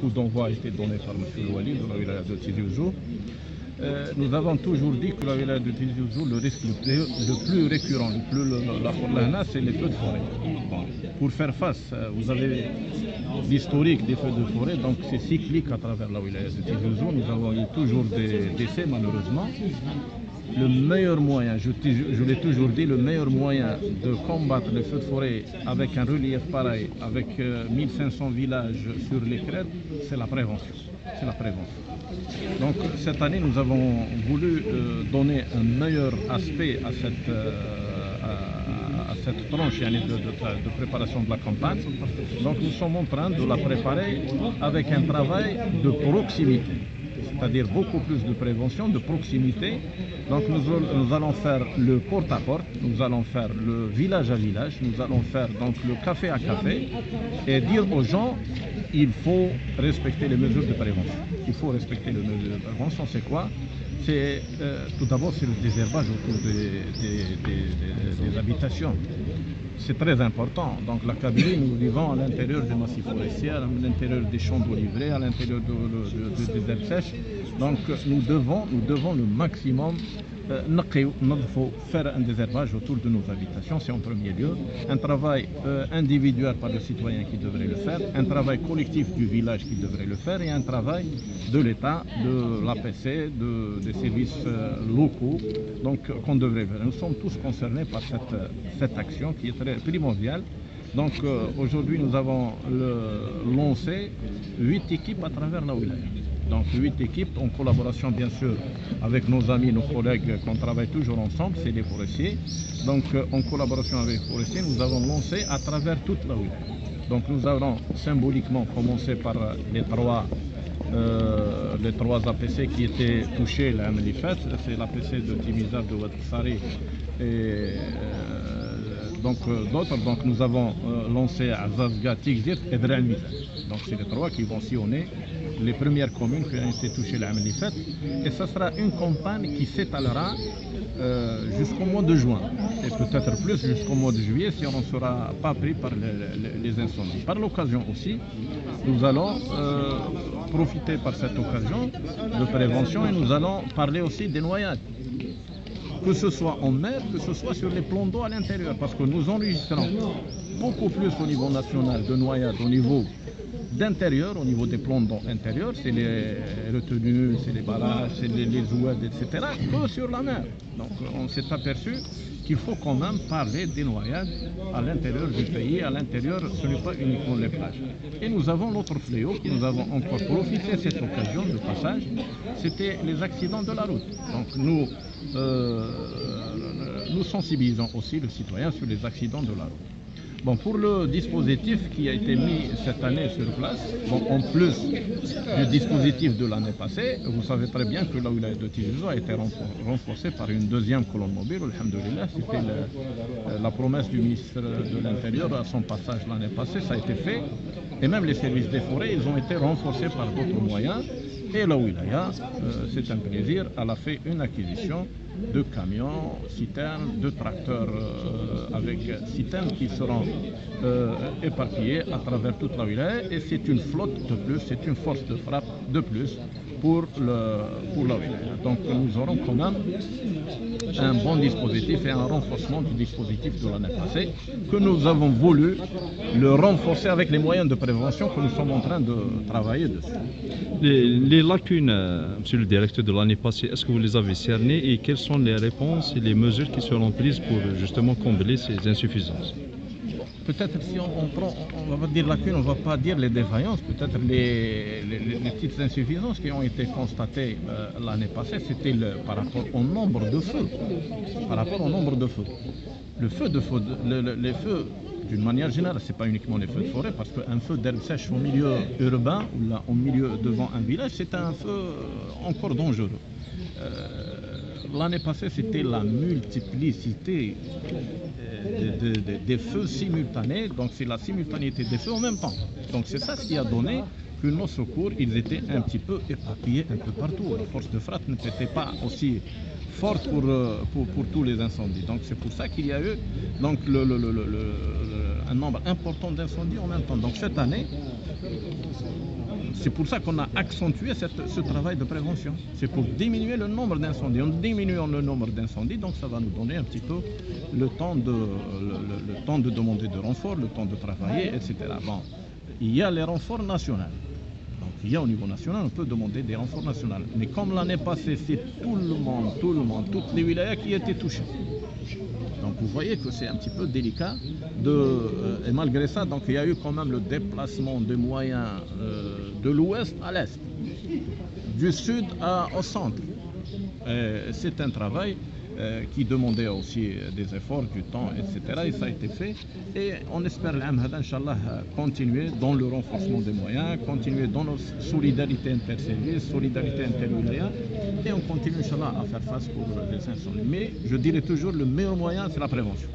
coup d'envoi a été donné par M. Wali de la wilaya de Tizi Ouzou. Nous avons toujours dit que la wilaya de Tizi Ouzou, le risque le plus récurrent, c'est les feux de forêt. Bon, pour faire face, vous avez l'historique des feux de forêt, donc c'est cyclique à travers la wilaya de Tizi Ouzou. Nous avons eu toujours des décès malheureusement. Le meilleur moyen, je l'ai toujours dit, le meilleur moyen de combattre les feux de forêt avec un relief pareil, avec 1500 villages sur les crêtes, c'est la prévention. C'est la prévention. Donc cette année, nous avons voulu donner un meilleur aspect à cette tranche de préparation de la campagne. Donc nous sommes en train de la préparer avec un travail de proximité, c'est-à-dire beaucoup plus de prévention, de proximité. Donc nous allons faire le porte-à-porte, nous allons faire le village à village, nous allons faire donc le café à café et dire aux gens il faut respecter les mesures de prévention. Il faut respecter les mesures de prévention, c'est quoi? C'est tout d'abord c'est le désherbage autour des habitations. C'est très important. Donc la Kabylie, nous vivons à l'intérieur des massifs forestiers, à l'intérieur des champs d'oliviers, à l'intérieur des herbes sèches. Donc nous devons le maximum faire un désherbage autour de nos habitations, c'est en premier lieu. Un travail individuel par le citoyen qui devrait le faire, un travail collectif du village qui devrait le faire et un travail de l'État, de l'APC, des services locaux donc qu'on devrait faire. Nous sommes tous concernés par cette action qui est très primordiale. Donc aujourd'hui nous avons lancé 8 équipes à travers la wilaya. Donc 8 équipes en collaboration bien sûr avec nos amis, nos collègues qu'on travaille toujours ensemble, c'est les forestiers. Donc en collaboration avec les forestiers, nous avons lancé à travers toute la wilaya. Donc nous allons symboliquement commencer par les trois APC qui étaient touchés la Melifet, c'est l'APC de Timiza, de Ouattara et donc d'autres. Donc nous avons lancé Azazga, Tigzir et Dra el-Mizan. Donc c'est les trois qui vont sillonner les premières communes qui ont été touchées la Melifet. Et ça sera une campagne qui s'étalera jusqu'au mois de juin. Et peut-être plus jusqu'au mois de juillet si on ne sera pas pris par les incendies. Par l'occasion aussi, nous allons profiter par cette occasion de prévention et nous allons parler aussi des noyades. Que ce soit en mer, que ce soit sur les plans d'eau à l'intérieur, parce que nous enregistrons beaucoup plus au niveau national de noyades, au niveau d'intérieur, au niveau des plans d'eau intérieurs, c'est les retenues, c'est les barrages, c'est les oueds, etc., que sur la mer. Donc on s'est aperçu qu'il faut quand même parler des noyades à l'intérieur du pays, à l'intérieur, ce n'est pas uniquement les plages. Et nous avons l'autre fléau, que nous avons encore profité de cette occasion de passage, c'était les accidents de la route. Donc nous sensibilisons aussi le citoyen sur les accidents de la route. Bon, pour le dispositif qui a été mis cette année sur place, bon, en plus du dispositif de l'année passée, vous savez très bien que la wilaya de Tizi Ouzou a été renforcée par une deuxième colonne mobile, alhamdoulilah. C'était la promesse du ministre de l'Intérieur à son passage l'année passée, ça a été fait. Et même les services des forêts, ils ont été renforcés par d'autres moyens. Et la wilaya, c'est un plaisir, elle a fait une acquisition de camions, citernes, de tracteurs avec citernes qui seront éparpillés à travers toute la wilaya. Et c'est une flotte de plus, c'est une force de frappe de plus pour la wilaya. Donc nous aurons quand même un bon dispositif et un renforcement du dispositif de l'année passée que nous avons voulu le renforcer avec les moyens de prévention que nous sommes en train de travailler dessus. Les lacunes, monsieur le directeur, de l'année passée, est-ce que vous les avez cernées et quelles sont les réponses et les mesures qui seront prises pour justement combler ces insuffisances? Peut-être si on va pas dire lacunes, on ne va pas dire les défaillances, peut-être les petites insuffisances qui ont été constatées l'année passée, c'était par rapport au nombre de feux. Par rapport au nombre de feux. Les feux, d'une manière générale, ce n'est pas uniquement les feux de forêt, parce qu'un feu d'herbe sèche au milieu urbain, ou là, au milieu devant un village, c'est un feu encore dangereux. L'année passée, c'était la multiplicité des feux simultanés, donc c'est la simultanéité des feux en même temps. Donc c'est ça ce qui a donné que nos secours, ils étaient un petit peu éparpillés un peu partout. La force de frappe n'était pas aussi forte pour tous les incendies. Donc c'est pour ça qu'il y a eu donc, un nombre important d'incendies en même temps. Donc cette année, c'est pour ça qu'on a accentué ce travail de prévention. C'est pour diminuer le nombre d'incendies. En diminuant le nombre d'incendies, donc ça va nous donner un petit peu le temps de demander de renforts, le temps de travailler, etc. Bon, il y a les renforts nationaux. Donc il y a au niveau national, on peut demander des renforts nationaux. Mais comme l'année passée, c'est tout le monde, toutes les wilayas qui étaient touchées. Donc vous voyez que c'est un petit peu délicat. Et malgré ça, donc, il y a eu quand même le déplacement de moyens de l'ouest à l'est, du sud au centre. C'est un travail qui demandait aussi des efforts, du temps, etc. Et ça a été fait. Et on espère, Inch'Allah, continuer dans le renforcement des moyens, continuer dans nos solidarités interservices, solidarité interwilaya, et on continue, Inch'Allah, à faire face pour les incendies. Mais je dirais toujours, le meilleur moyen, c'est la prévention.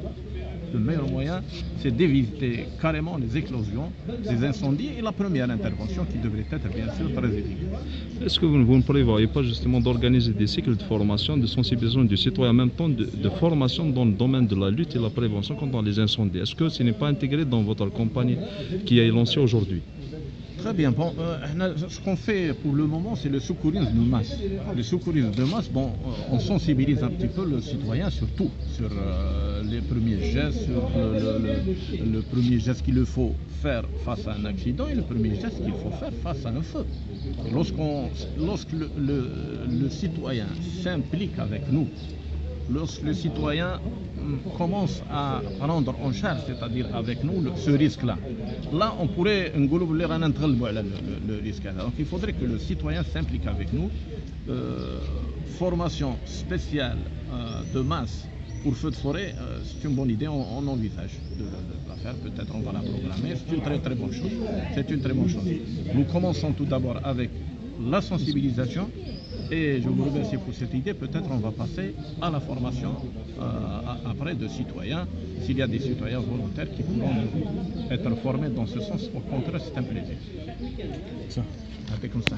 Le meilleur moyen, c'est d'éviter carrément les éclosions, les incendies et la première intervention qui devrait être bien sûr très efficace. Est-ce que vous ne prévoyez pas justement d'organiser des cycles de formation, de sensibilisation du citoyen, en même temps de formation dans le domaine de la lutte et la prévention contre les incendies? Est-ce que ce n'est pas intégré dans votre campagne qui est lancée aujourd'hui? Très bien. Bon, ce qu'on fait pour le moment, c'est le secourisme de masse. Le secourisme de masse, bon, on sensibilise un petit peu le citoyen sur tout, sur les premiers gestes, sur le premier geste qu'il faut faire face à un accident et le premier geste qu'il faut faire face à un feu. Lorsque le citoyen s'implique avec nous, lorsque le citoyen commence à prendre en charge, c'est-à-dire avec nous, ce risque-là, là on pourrait le risque. Donc il faudrait que le citoyen s'implique avec nous. Formation spéciale de masse pour feu de forêt, c'est une bonne idée, on envisage de la faire, peut-être on va la programmer, c'est une très bonne chose. C'est une très bonne chose. Nous commençons tout d'abord avec la sensibilisation. Et je vous remercie pour cette idée. Peut-être on va passer à la formation après de citoyens. S'il y a des citoyens volontaires qui pourront être formés dans ce sens, au contraire, c'est un plaisir. Ça, comme ça.